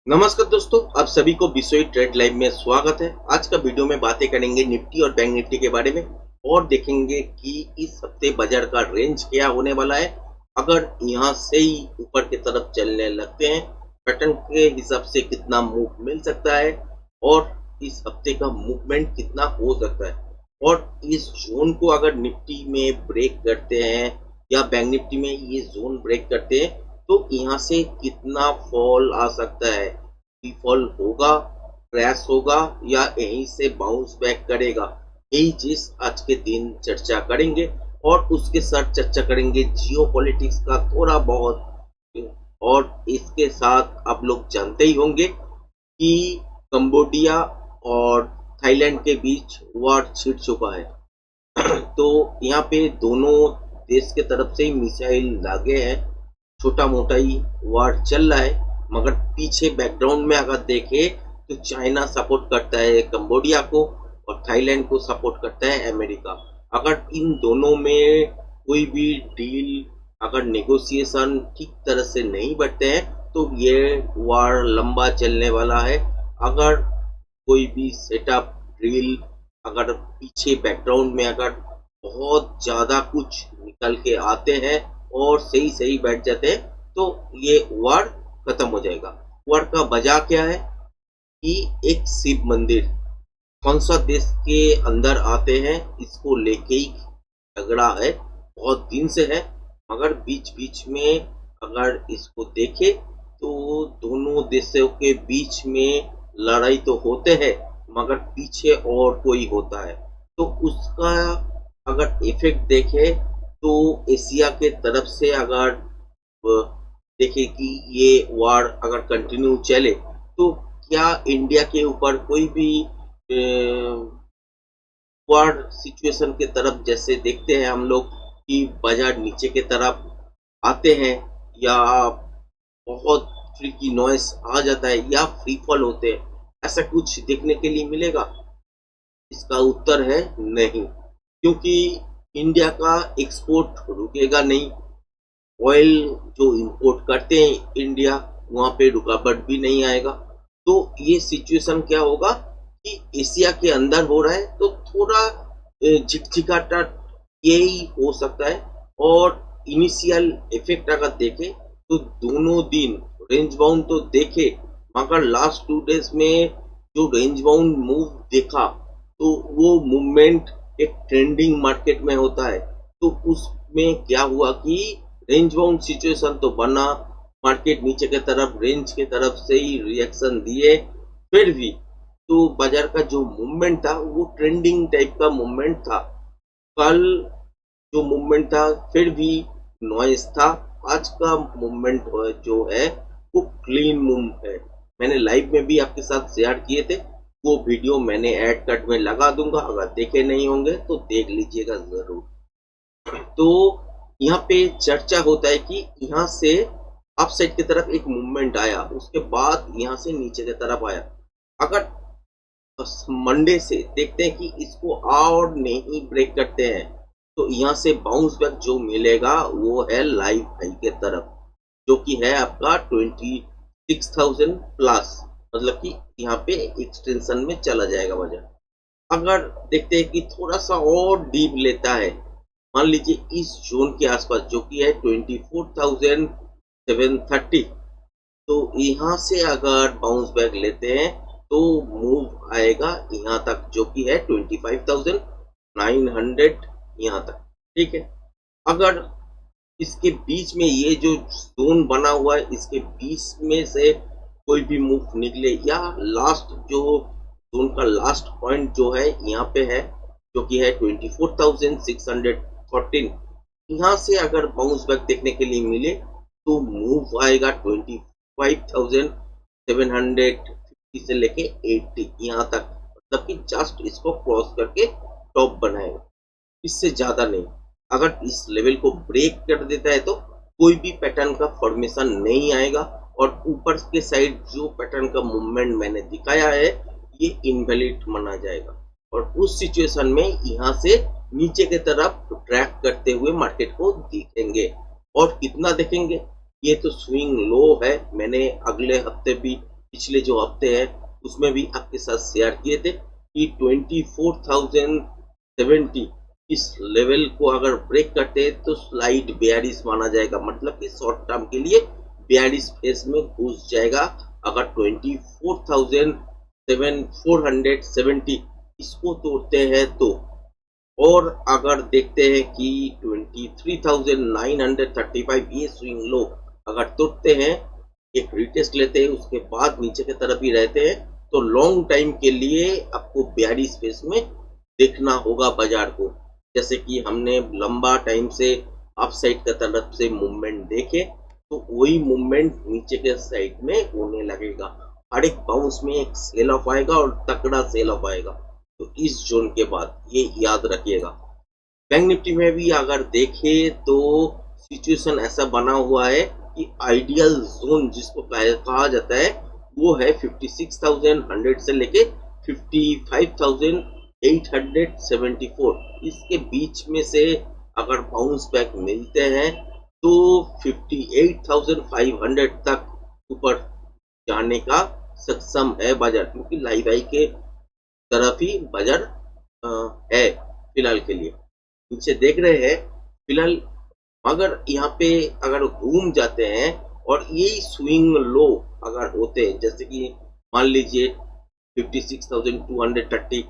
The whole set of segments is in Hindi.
नमस्कार दोस्तों, आप सभी को बिसोई ट्रेड लाइव में स्वागत है। आज का वीडियो में बातें करेंगे निफ्टी और बैंक निफ्टी के बारे में और देखेंगे कि इस हफ्ते बाजार का रेंज क्या होने वाला है। अगर यहाँ से ही ऊपर की तरफ चलने लगते हैं, पैटर्न के हिसाब से कितना मूव मिल सकता है और इस हफ्ते का मूवमेंट कितना हो सकता है। और इस जोन को अगर निफ्टी में ब्रेक करते हैं या बैंक निफ्टी में ये जोन ब्रेक करते हैं तो यहाँ से कितना फॉल आ सकता है, फॉल होगा, क्रैश होगा या यहीं से बाउंस बैक करेगा। यही चीज आज के दिन चर्चा करेंगे और उसके साथ चर्चा करेंगे जियो पॉलिटिक्स का थोड़ा बहुत। और इसके साथ आप लोग जानते ही होंगे कि कंबोडिया और थाईलैंड के बीच वॉर छिड़ चुका है। तो यहाँ पे दोनों देश के तरफ से ही मिसाइल लागे हैं, छोटा मोटा ही वार चल रहा है। मगर पीछे बैकग्राउंड में अगर देखें तो चाइना सपोर्ट करता है कंबोडिया को और थाईलैंड को सपोर्ट करता है अमेरिका। अगर इन दोनों में कोई भी डील, अगर नेगोशिएशन ठीक तरह से नहीं बढ़ते हैं तो ये वार लंबा चलने वाला है। अगर कोई भी सेटअप ड्रिल, अगर पीछे बैकग्राउंड में अगर बहुत ज्यादा कुछ निकल के आते हैं और सही सही बैठ जाते हैं तो ये वार खत्म हो जाएगा। वार का वजह क्या है कि एक शिव मंदिर कौन सा देश के अंदर आते हैं इसको लेके ही झगड़ा है, बहुत दिन से है। मगर बीच बीच में अगर इसको देखे तो दोनों देशों के बीच में लड़ाई तो होते हैं मगर पीछे और कोई होता है। तो उसका अगर इफेक्ट देखे तो एशिया के तरफ से अगर देखे कि ये वार अगर कंटिन्यू चले तो क्या इंडिया के ऊपर कोई भी वार सिचुएशन के तरफ, जैसे देखते हैं हम लोग कि बाजार नीचे के तरफ आते हैं या बहुत फ्रीकी नॉइस आ जाता है या फ्री फॉल होते हैं, ऐसा कुछ देखने के लिए मिलेगा? इसका उत्तर है नहीं, क्योंकि इंडिया का एक्सपोर्ट रुकेगा नहीं। ऑयल जो इंपोर्ट करते हैं इंडिया, वहां पे रुकावट भी नहीं आएगा। तो ये सिचुएशन क्या होगा कि एशिया के अंदर हो रहा है तो थोड़ा झिकझिकाटा यही हो सकता है। और इनिशियल इफेक्ट अगर देखें तो दोनों दिन रेंज बाउंड तो देखे, मगर लास्ट 2 डेज में जो रेंज बाउंड मूव देखा तो वो मूवमेंट एक ट्रेंडिंग मार्केट में होता है। तो उसमें क्या हुआ कि रेंज बाउंड सिचुएशन तो बना, मार्केट नीचे के तरफ रेंज के तरफ से ही रिएक्शन दिए, फिर भी तो बाजार का जो मूवमेंट था वो ट्रेंडिंग टाइप का मूवमेंट था। कल जो मूवमेंट था फिर भी नॉइस था। आज का मूवमेंट जो है वो क्लीन मूव है। मैंने लाइव में भी आपके साथ शेयर किए थे, वो वीडियो मैंने ऐड कार्ड में लगा दूंगा, अगर देखे नहीं होंगे तो देख लीजिएगा जरूर। तो यहाँ पे चर्चा होता है कि यहाँ से अप साइड की तरफ एक मूवमेंट आया, उसके बाद यहाँ से नीचे की तरफ आया। अगर मंडे से देखते हैं कि इसको और नहीं ब्रेक करते हैं तो यहाँ से बाउंस बैक जो मिलेगा वो है लाइव हाई के तरफ, जो कि है आपका 26,000 प्लस, मतलब कि यहाँ पे एक्सटेंशन में चला जाएगा बाजार। अगर देखते हैं कि थोड़ा सा और डीप लेता है, मान लीजिए इस जोन के आसपास जो कि है 24,730, तो यहाँ से अगर बाउंस बैक लेते हैं तो मूव आएगा यहाँ तक जो कि है 25,900 यहाँ तक। ठीक है, अगर इसके बीच में ये जो जोन बना हुआ है इसके बीच में से कोई भी मूव निकले या लास्ट जो जोन का लास्ट पॉइंट जो है यहाँ पे है जो कि है 24,614, यहाँ से अगर बाउंस बैक देखने के लिए मिले तो मूव आएगा 25,750 से लेके 80 यहाँ तक, मतलब कि जस्ट इसको क्रॉस करके टॉप बनाएगा, इससे ज्यादा नहीं। अगर इस लेवल को ब्रेक कर देता है तो कोई भी पैटर्न का फॉर्मेशन नहीं आएगा और ऊपर के साइड जो पैटर्न का मूवमेंट मैंने दिखाया है ये इनवैलिड माना जाएगा। और उस सिचुएशन में यहाँ से नीचे की तरफ ट्रैक करते हुए मार्केट को देखेंगे। और कितना देखेंगे, ये तो स्विंग लो है, मैंने अगले हफ्ते भी पिछले जो हफ्ते हैं उसमें भी आपके साथ शेयर किए थे कि 24,070 इस लेवल को अगर ब्रेक करते हैं तो स्लाइड बेयरिश माना जाएगा, मतलब कि शॉर्ट टर्म के लिए बेयरिश फेज में घुस जाएगा। अगर 24,470 इसको तोड़ते हैं तो, और अगर देखते हैं कि 23,935 ये स्विंग लो अगर तोड़ते हैं, एक रिटेस्ट लेते हैं, उसके बाद नीचे की तरफ ही रहते हैं, तो लॉन्ग टाइम के लिए आपको बेयरिश फेज में देखना होगा बाजार को। जैसे कि हमने लंबा टाइम से अप साइड की तरफ से मूवमेंट देखे, तो वही मूवमेंट नीचे के साइड में होने लगेगा। हर एक बाउंस में एक सेल ऑफ आएगा और तगड़ा सेल ऑफ आएगा, तो इस जोन के बाद ये याद रखिएगा। बैंक निफ्टी में भी अगर देखें तो सिचुएशन ऐसा बना हुआ है कि आइडियल जोन जिसको कहा जाता है वो है 56,100 से लेके 55,874। इसके बीच में से अगर बाउंस बैक मिलते हैं तो 58,500 तक ऊपर जाने का सक्षम है बाजार, क्योंकि लाइव हाई के तरफ ही बाजार है फिलहाल के लिए। नीचे देख रहे हैं फिलहाल, अगर यहाँ पे अगर घूम जाते हैं और यही स्विंग लो अगर होते हैं, जैसे कि मान लीजिए 56,230,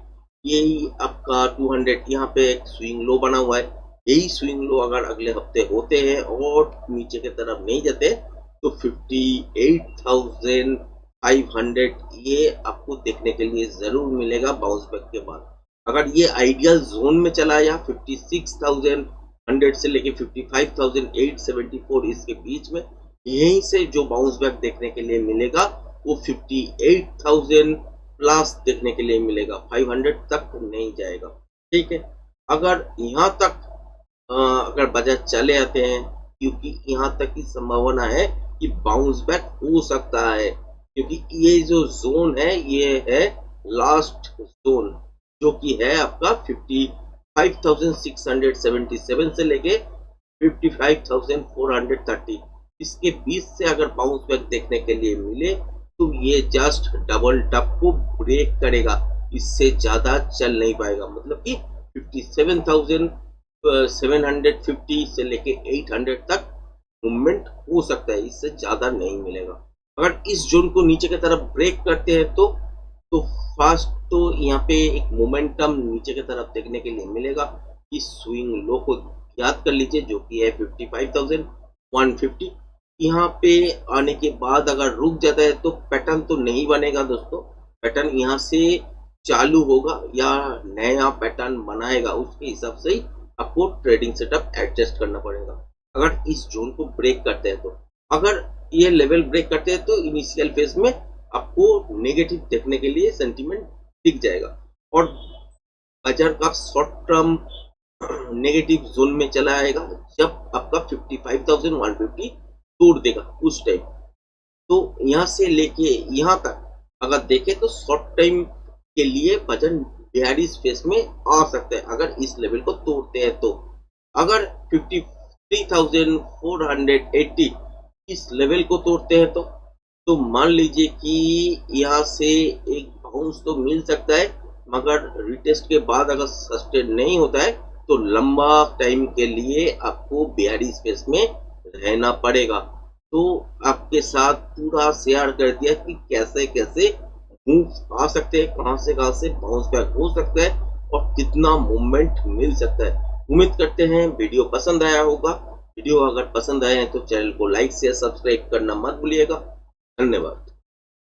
यही आपका 200 यहाँ पे एक स्विंग लो बना हुआ है, यही स्विंग लो अगर अगले हफ्ते होते हैं और नीचे की तरफ नहीं जाते तो 58,500 ये आपको देखने के लिए जरूर मिलेगा बाउंस बैक के बाद। अगर ये आइडियल जोन में चला या 56,100 से लेके 55,874 इसके बीच में, यहीं से जो बाउंस बैक देखने के लिए मिलेगा वो 58,000 प्लस देखने के लिए मिलेगा, 500 तक नहीं जाएगा। ठीक है, अगर यहाँ तक अगर बाजार चले आते हैं, क्योंकि यहाँ तक की संभावना है कि बाउंस बैक हो सकता है, क्योंकि ये जो जोन है ये है लास्ट जोन जो कि है आपका 55,677 से लेके 55,430। इसके बीच से अगर बाउंस बैक देखने के लिए मिले तो ये जस्ट डबल टॉप को ब्रेक करेगा, इससे ज्यादा चल नहीं पाएगा, मतलब कि 57,750 से लेके 800 तक मूवमेंट हो सकता है, इससे ज्यादा नहीं मिलेगा। अगर इस जोन को नीचे की तरफ ब्रेक करते हैं तो फास्ट तो यहाँ पे एक मोमेंटम नीचे की तरफ देखने के लिए मिलेगा। इस स्विंग लो को याद कर लीजिए जो कि है 55,150। यहाँ पे आने के बाद अगर रुक जाता है तो पैटर्न तो नहीं बनेगा दोस्तों, पैटर्न यहाँ से चालू होगा या नया पैटर्न बनाएगा, उसके हिसाब से ही आपको ट्रेडिंग सेटअप एडजस्ट करना पड़ेगा। अगर इस जोन को ब्रेक करते हैं तो, अगर ये लेवल ब्रेक करते हैं तो इनिशियल फेज में आपको नेगेटिव देखने के लिए सेंटीमेंट दिख जाएगा और बाजार का शॉर्ट टर्म नेगेटिव जोन में चला आएगा जब आपका 55,150 तोड़ देगा उस टाइम। तो यहाँ से लेके यहाँ तक अगर देखें तो शॉर्ट टाइम के लिए वजन बेयरिश फेज में आ सकता है अगर इस लेवल को तोड़ते हैं तो। अगर 53,480 इस लेवल को तोड़ते हैं तो मान लीजिए कि यहाँ से एक बाउंस तो मिल सकता है, मगर रिटेस्ट के बाद अगर सस्टेन नहीं होता है तो लंबा टाइम के लिए आपको बेयरिश फेज में रहना पड़ेगा। तो आपके साथ पूरा शेयर कर दिया कि कैसे कैसे मूव आ सकते हैं, कहां से बाउंस बैक हो सकता है और कितना मूवमेंट मिल सकता है। उम्मीद करते हैं वीडियो पसंद आया होगा। वीडियो अगर पसंद आए हैं तो चैनल को लाइक शेयर सब्सक्राइब करना मत भूलिएगा। धन्यवाद।